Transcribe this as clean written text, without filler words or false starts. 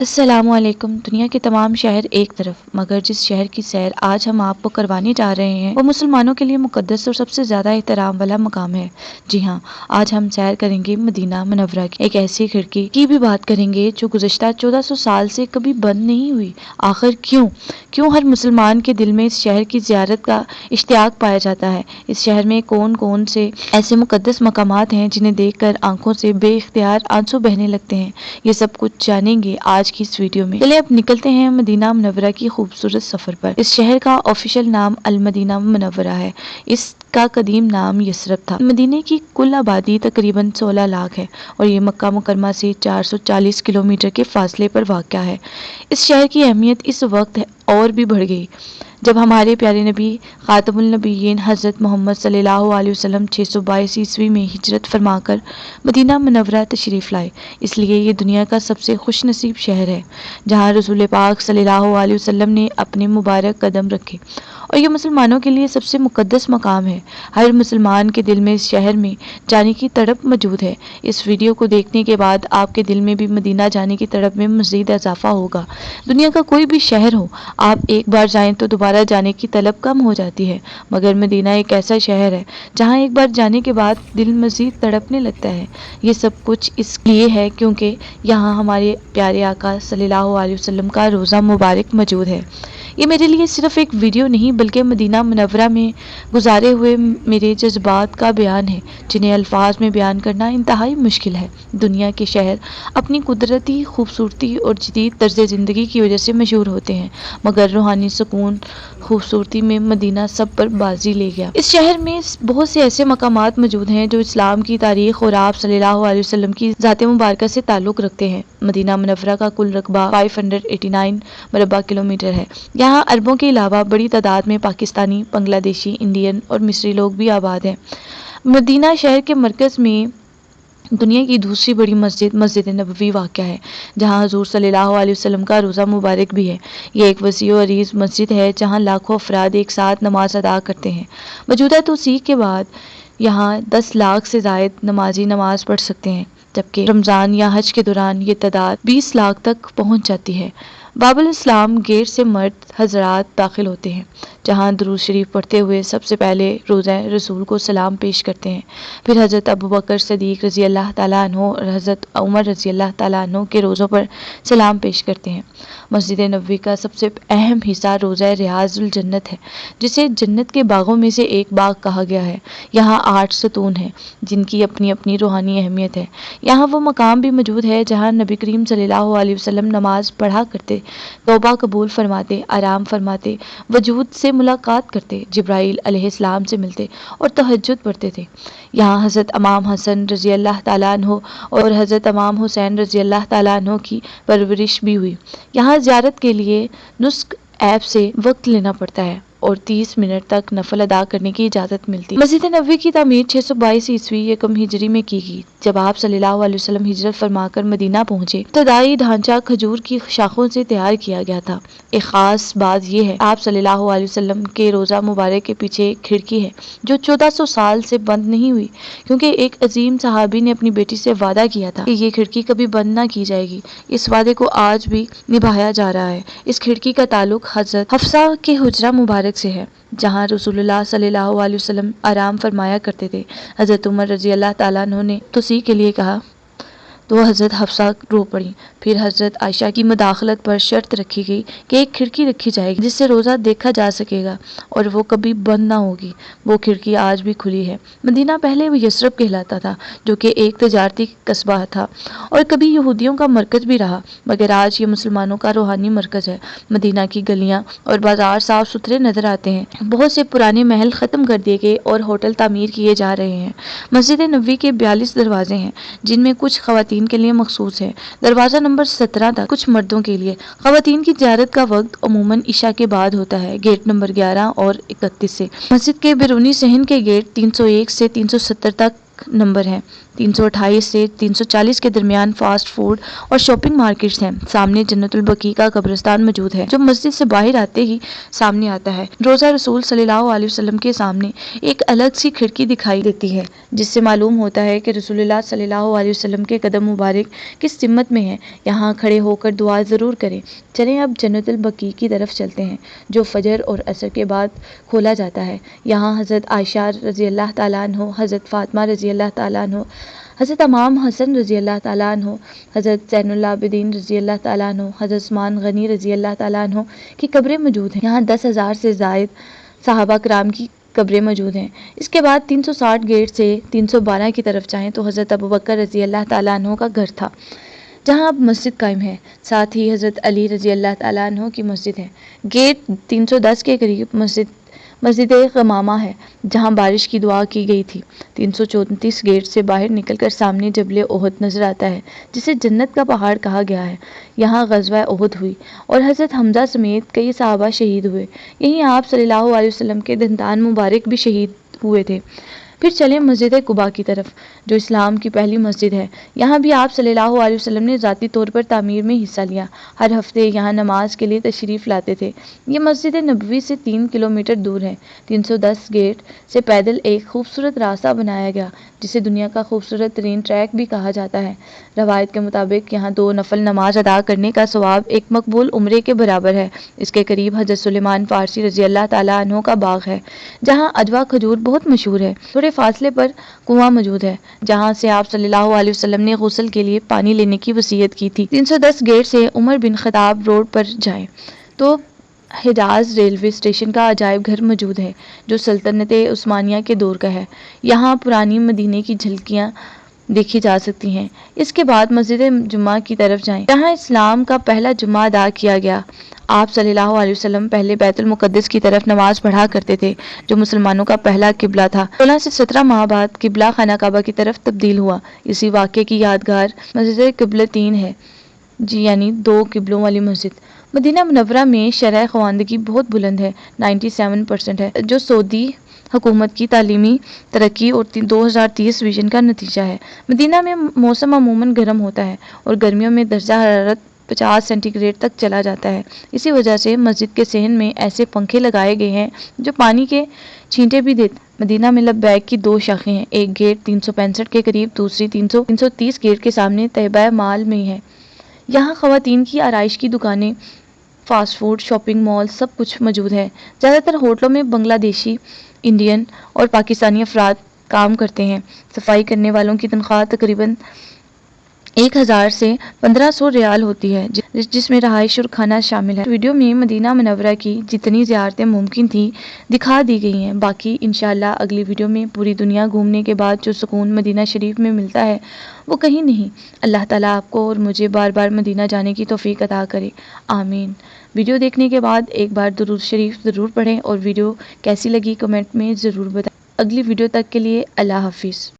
अस्सलामुअलैकुम। दुनिया के तमाम शहर एक तरफ, मगर जिस शहर की सैर आज हम आपको करवाने जा रहे हैं वो मुसलमानों के लिए मुकद्दस और सबसे ज़्यादा एहतराम वाला मकाम है। जी हाँ, आज हम सैर करेंगे मदीना मुनव्वरा की एक ऐसी खिड़की की भी बात करेंगे जो गुज़श्ता 1400 साल से कभी बंद नहीं हुई। आखिर क्यों हर मुसलमान के दिल में इस शहर की ज़ियारत का इश्तियाक पाया जाता है। इस शहर में कौन कौन से ऐसे मुकद्दस मकामात हैं जिन्हें देखकर आंखों से बेइख्तियार आंसू बहने लगते हैं, ये सब कुछ जानेंगे आज की इस वीडियो में। चलिए अब निकलते हैं मदीना मुनव्वरा की खूबसूरत सफर पर। इस शहर का ऑफिशियल नाम अल मदीना मुनव्वरा है। इसका कदीम नाम यसरब था। मदीने की कुल आबादी तकरीबन 16 लाख है और ये मक्का मुकरमा से 440 किलोमीटर के फासले पर वाक़या है। इस शहर की अहमियत इस वक्त और भी बढ़ गई जब हमारे प्यारे नबी खातमुल नबीयीन हज़रत मोहम्मद सल्लल्लाहु अलैहि वसल्लम 622 ईस्वी में हिजरत फरमाकर मदीना मुनव्वरा तशरीफ़ लाए। इसलिए ये दुनिया का सबसे खुशनसीब शहर है जहाँ रसूल पाक सल्लल्लाहु अलैहि वसल्लम ने अपने मुबारक कदम रखे, और ये मुसलमानों के लिए सबसे मुकद्दस मकाम है। हर मुसलमान के दिल में इस शहर में जाने की तड़प मौजूद है। इस वीडियो को देखने के बाद आपके दिल में भी मदीना जाने की तड़प में मज़ीद इजाफा होगा। दुनिया का कोई भी शहर हो, आप एक बार जाएं तो दोबारा जाने की तलब कम हो जाती है, मगर मदीना एक ऐसा शहर है जहां एक बार जाने के बाद दिल मज़ीद तड़पने लगता है। ये सब कुछ इसलिए है क्योंकि यहाँ हमारे प्यारे आका सल्लल्लाहु अलैहि वसल्लम का रोज़ा मुबारक मौजूद है। ये मेरे लिए सिर्फ एक वीडियो नहीं बल्कि मदीना मुनव्वरा में गुजारे हुए मेरे जज्बात का बयान है, जिन्हें अल्फाज में बयान करना इंतहाई मुश्किल है। दुनिया के शहर अपनी कुदरती खूबसूरती और जदीद तर्ज ज़िंदगी की वजह से मशहूर होते हैं, मगर रूहानी सुकून खूबसूरती में मदीना सब पर बाजी ले गया। इस शहर में बहुत से ऐसे मकामात मौजूद हैं जो इस्लाम की तारीख और आप सल्लल्लाहु अलैहि वसल्लम की ज़ात मुबारक से ताल्लुक़ रखते हैं। मदीना मुनव्वरा का कुल रकबा 589 मरबा किलोमीटर है। यहाँ अरबों के अलावा बड़ी तादाद में पाकिस्तानी, बांग्लादेशी, इंडियन और मिस्री लोग भी आबाद हैं। मदीना शहर के मरकज़ में दुनिया की दूसरी बड़ी मस्जिद नबवी वाक़या है, जहाँ हुज़ूर सल्लल्लाहु अलैहि वसल्लम का रोज़ा मुबारक भी है। ये एक वसी और अरीज़ मस्जिद है जहाँ लाखों अफराद एक साथ नमाज अदा करते हैं। मौजूदा तौसीक़ के बाद यहाँ 10 लाख से ज़ायद नमाजी नमाज पढ़ सकते हैं, जबकि रमज़ान या हज के दौरान ये तादाद 20 लाख तक पहुँच जाती है। बाबुल इस्लाम गेट से मर्द हजरात दाखिल होते हैं, जहाँ दुरूद शरीफ पढ़ते हुए सबसे पहले रोज़ा रसूल को सलाम पेश करते हैं। फिर हज़रत अबू बकर सदीक़ रज़ी अल्लाह ताला अन्हो और हज़रत उमर रज़ी अल्लाह ताला अन्हो के रोज़ों पर सलाम पेश करते हैं। मस्जिद नबवी का सबसे अहम हिस्सा रोज़ा रियाज़ुल जन्नत है, जिसे जन्नत के बागों में से एक बाग कहा गया है। यहाँ 8 सतून हैं जिनकी अपनी अपनी रूहानी अहमियत है। यहाँ वो मकाम भी मौजूद है जहाँ नबी करीम सल्लल्लाहु अलैहि वसल्लम नमाज पढ़ा करते, तौबा कबूल फरमाते, आराम फरमाते, वजूद से मुलाकात करते, जिब्राईल अलैहिस्सलाम से मिलते और तहज्जुद पढ़ते थे। यहाँ हज़रत इमाम हसन रज़ी अल्लाह ताला अन्हो और हज़रत इमाम हुसैन रज़ी अल्लाह ताला अन्हो की परवरिश भी हुई। यहाँ ज़ियारत के लिए नुस्क ऐप से वक्त लेना पड़ता है और 30 मिनट तक नफल अदा करने की इजाज़त मिलती है। मस्जिद नबवी की तामीर 622 ईस्वी यकम हिजरी में की गई। जब आप सल्लल्लाहु अलैहि वसल्लम हिजरत फरमाकर मदीना पहुंचे, इब्तदाई ढांचा खजूर की शाखों से तैयार किया गया था। एक ख़ास बात यह है, आप सल्लल्लाहु अलैहि वसल्लम के रोज़ा मुबारक के पीछे एक खिड़की है जो 1400 साल से बंद नहीं हुई, क्योंकि एक अजीम सहाबी ने अपनी बेटी से वादा किया था कि ये खिड़की कभी बंद ना की जाएगी। इस वादे को आज भी निभाया जा रहा है। इस खिड़की का ताल्लुक हज़रत हफ्सा के हुजरा मुबारक से है, जहाँ रसूलुल्लाह सल्लल्लाहु अलैहि वसल्लम आराम फरमाया करते थे। हज़रत उमर रज़ी अल्लाह ताला अन्हु ने तौसीक़ के लिए कहा तो हज़रत हफ्सा रो पड़ी। फिर हज़रत आयशा की मदाखलत पर शर्त रखी गई कि एक खिड़की रखी जाएगी जिससे रोज़ा देखा जा सकेगा और वो कभी बंद ना होगी। वो खिड़की आज भी खुली है। मदीना पहले वो यसरब कहलाता था, जो कि एक तजारती कस्बा था और कभी यहूदियों का मरकज़ भी रहा, मगर आज ये मुसलमानों का रूहानी मरकज़ है। मदीना की गलियाँ और बाजार साफ़ सुथरे नज़र आते हैं। बहुत से पुराने महल ख़त्म कर दिए गए और होटल तामीर किए जा रहे हैं। मस्जिद नबवी के 42 दरवाजे हैं, जिनमें कुछ ख़वातीन के लिए मखसूस है। दरवाज़ा नंबर 17 तक कुछ मर्दों के लिए। ख़वातीन की ज़ियारत का वक्त अमूमन इशा के बाद होता है, गेट नंबर 11 और 31 से। मस्जिद के बैरूनी सहन के गेट 301 से 370 तक नंबर हैं। 328 से 340 के दरमियान फास्ट फूड और शॉपिंग मार्केट्स हैं। सामने जन्नतुल बकी का कब्रिस्तान मौजूद है जो मस्जिद से बाहर आते ही सामने आता है। रोज़ा रसूल सल्लल्लाहु अलैहि वसल्लम के सामने एक अलग सी खिड़की दिखाई देती है जिससे मालूम होता है कि रसूलुल्लाह सल्लल्लाहु अलैहि वसल्लम के कदम मुबारक किस सिमत में है। यहाँ खड़े होकर दुआ ज़रूर करें। चलें अब जन्नतुल बकी की तरफ चलते हैं जो फजर और असर के बाद खोला जाता है। यहाँ हज़रत आयशा रज़ी अल्लाह ताला अन्हो, हज़रत फ़ातिमा रज़ी अल्लाह ताला अन्हो, हज़रत इमाम हसन रज़ी अल्लाह ताला अन्हो, हज़रत ज़ैनुल आबिदीन रज़ी अल्लाह ताला अन्हो, हज़रत उस्मान गनी रज़ी अल्लाह ताला अन्हो की कब्रें मौजूद हैं। यहाँ 10,000 से ज़ायद सहाबा कराम की कब्रें मौजूद हैं। इसके बाद 360 गेट से 312 की तरफ जाएँ तो हज़रत अबू बकर रज़ी अल्लाह ताला अन्हो का घर था जहाँ अब मस्जिद कायम है। साथ ही हज़रत अली रज़ी अल्लाह ताला अन्हो की मस्जिद है। गेट 310 के करीब मस्जिद गमामा है जहाँ बारिश की दुआ की गई थी। 334 गेट से बाहर निकलकर सामने जबल ओहद नज़र आता है जिसे जन्नत का पहाड़ कहा गया है। यहाँ ग़ज़वा ओहद हुई और हज़रत हमज़ा समेत कई सहाबा शहीद हुए। यहीं आप सल्लल्लाहु अलैहि वसल्लम के दंतान मुबारक भी शहीद हुए थे। फिर चलें मस्जिद कुबा की तरफ जो इस्लाम की पहली मस्जिद है। यहाँ भी आप सल्लल्लाहु अलैहि वसल्लम ने ज़ाती तौर पर तामीर में हिस्सा लिया। हर हफ्ते यहाँ नमाज के लिए तशरीफ़ लाते थे। ये मस्जिद नबवी से 3 किलोमीटर दूर है। 310 गेट से पैदल एक खूबसूरत रास्ता बनाया गया जिसे दुनिया का खूबसूरत तरीन ट्रैक भी कहा जाता है। रवायत के मुताबिक यहाँ 2 नफल नमाज अदा करने का सवाब एक मकबूल उम्रे के बराबर है। इसके करीब हज़रत सुलेमान फ़ारसी रज़ी अल्लाह ताला अन्हो का बाग है जहाँ अजवा खजूर बहुत मशहूर है। थोड़े फासले पर कुआं मौजूद है जहाँ से आप सल्लल्लाहु अलैहि वसल्लम ने गुस्ल के लिए पानी लेने की वसीयत की थी। 310 गेट से उमर बिन खत्ताब रोड पर जाएं तो हिजाज रेलवे स्टेशन का अजायब घर मौजूद है जो सल्तनत उस्मानिया के दौर का है। यहाँ पुरानी मदीने की झलकियाँ देखी जा सकती हैं। इसके बाद मस्जिद जुम्मा की तरफ जाएं जहाँ इस्लाम का पहला जुम्मा अदा किया गया। आप सल्लल्लाहु अलैहि वसल्लम पहले बैतुल मुक़द्दस की तरफ नमाज पढ़ा करते थे जो मुसलमानों का पहला किबला था। 16 से 17 माह बाद किबला खाना काबा की तरफ तब्दील हुआ। इसी वाक़े की यादगार मस्जिद क़िबलतैन है जी यानी 2 किबलों वाली मस्जिद। मदीना मुनव्वरा में शरह ख़वानदगी बहुत बुलंद है, 97% है जो सऊदी हुकूमत की तालीमी तरक्की और 2030 विजन का नतीजा है। मदीना में मौसम अमूमन गर्म होता है और गर्मियों में दर्जा हरारत 50 सेंटीग्रेड तक चला जाता है। इसी वजह से मस्जिद के सहन में ऐसे पंखे लगाए गए हैं जो पानी के छींटे भी देते। मदीना में लब्बैक की 2 शाखें हैं, एक गेट 365 के करीब, दूसरी 330 गेट के सामने तैयबा माल में है। यहाँ ख़वातीन की आराइश की दुकानें, फास्ट फूड, शॉपिंग मॉल सब कुछ मौजूद है। ज़्यादातर होटलों में बांग्लादेशी, इंडियन और पाकिस्तानी अफराद काम करते हैं। सफाई करने वालों की तनख्वाह तकरीबन 1000 से 1500 रियाल होती है जिसमें रहाइश और खाना शामिल है। वीडियो में मदीना मुनव्वरा की जितनी ज़ियारतें मुमकिन थी दिखा दी गई हैं। बाकी इंशाअल्लाह अगली वीडियो में पूरी दुनिया घूमने के बाद जो सुकून मदीना शरीफ में मिलता है वो कहीं नहीं। अल्लाह ताला आपको और मुझे बार बार मदीना जाने की तौफीक अता करे, आमीन। वीडियो देखने के बाद एक बार दुरूद शरीफ ज़रूर पढ़ें और वीडियो कैसी लगी कमेंट में ज़रूर बताएं। अगली वीडियो तक के लिए अल्लाह हाफिज़।